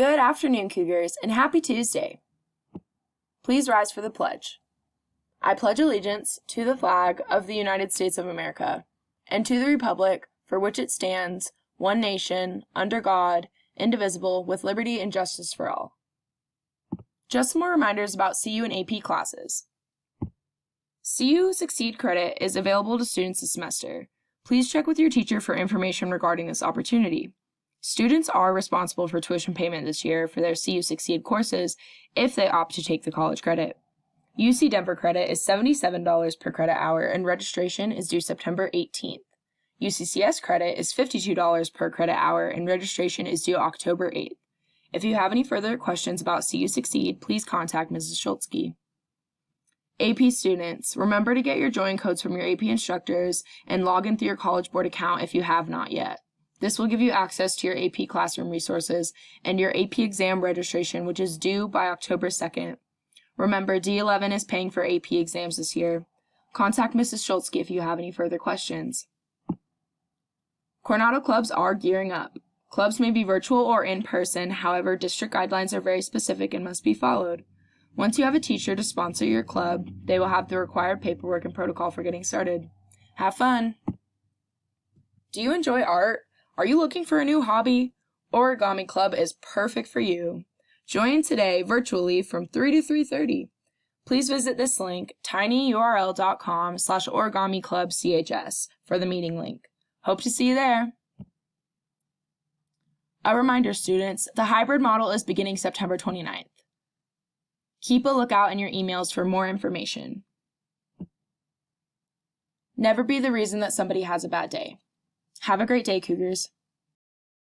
Good afternoon, Cougars, and happy Tuesday. Please rise for the pledge. I pledge allegiance to the flag of the United States of America and to the republic for which it stands, one nation, under God, indivisible, with liberty and justice for all. Just some more reminders about CU and AP classes. CU Succeed credit is available to students this semester. Please check with your teacher for information regarding this opportunity. Students are responsible for tuition payment this year for their CU Succeed courses if they opt to take the college credit. UC Denver credit is $77 per credit hour and registration is due September 18th. UCCS credit is $52 per credit hour and registration is due October 8th. If you have any further questions about CU Succeed, please contact Mrs. Schultzke. AP students, remember to get your join codes from your AP instructors and log in through your College Board account if you have not yet. This will give you access to your AP classroom resources and your AP exam registration, which is due by October 2nd. Remember, D11 is paying for AP exams this year. Contact Mrs. Schultzke if you have any further questions. Coronado clubs are gearing up. Clubs may be virtual or in person, however, district guidelines are very specific and must be followed. Once you have a teacher to sponsor your club, they will have the required paperwork and protocol for getting started. Have fun! Do you enjoy art? Are you looking for a new hobby? Origami Club is perfect for you. Join today virtually from 3 to 3:30. Please visit this link, tinyurl.com/origamiclubchs for the meeting link. Hope to see you there. A reminder, students, the hybrid model is beginning September 29th. Keep a lookout in your emails for more information. Never be the reason that somebody has a bad day. Have a great day, Cougars.